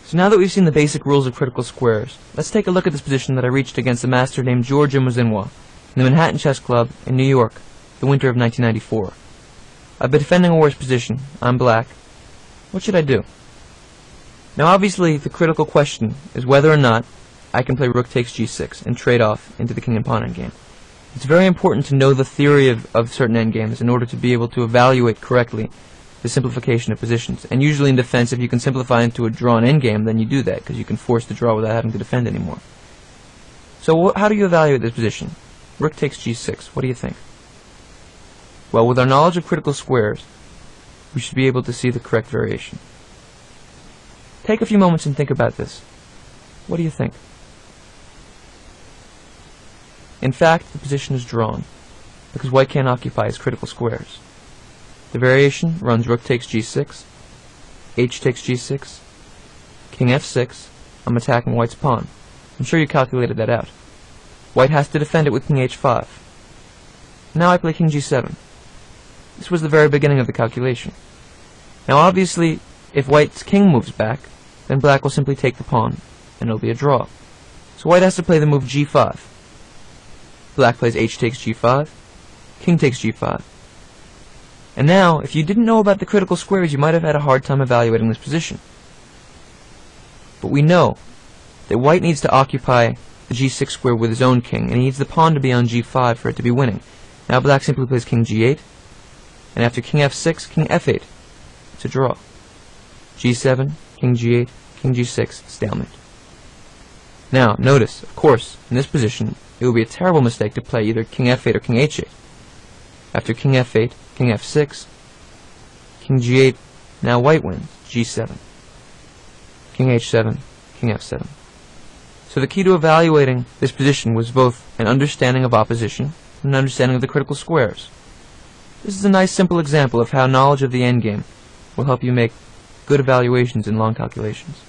So now that we've seen the basic rules of critical squares, let's take a look at this position that I reached against a master named George umezinwa in the Manhattan Chess Club in New York, the winter of 1994. I've been defending a worse position. I'm black. What should I do? Now obviously the critical question is whether or not I can play rook takes g6 and trade off into the king and pawn endgame. It's very important to know the theory of certain endgames in order to be able to evaluate correctly the simplification of positions. And usually in defense, if you can simplify into a drawn endgame, then you do that, because you can force the draw without having to defend anymore. So how do you evaluate this position? Rook takes g6. What do you think? Well, with our knowledge of critical squares, we should be able to see the correct variation. Take a few moments and think about this. What do you think? In fact, the position is drawn, because white can't occupy its critical squares. The variation runs rook takes g6, h takes g6, king f6. I'm attacking white's pawn. I'm sure you calculated that out. White has to defend it with king h5. Now I play king g7. This was the very beginning of the calculation. Now obviously, if white's king moves back, then black will simply take the pawn, and it'll be a draw. So white has to play the move g5. Black plays h takes g5, king takes g5. And now, if you didn't know about the critical squares, you might have had a hard time evaluating this position. But we know that white needs to occupy the g6 square with his own king, and he needs the pawn to be on g5 for it to be winning. Now black simply plays king g8, and after king f6, king f8. It's a draw. g7, king g8, king g6, stalemate. Now, notice, of course, in this position, it would be a terrible mistake to play either king f8 or king h8. After king f8, king f6, king g8, now white wins, g7. King h7, king f7. So the key to evaluating this position was both an understanding of opposition and an understanding of the critical squares. This is a nice simple example of how knowledge of the endgame will help you make good evaluations in long calculations.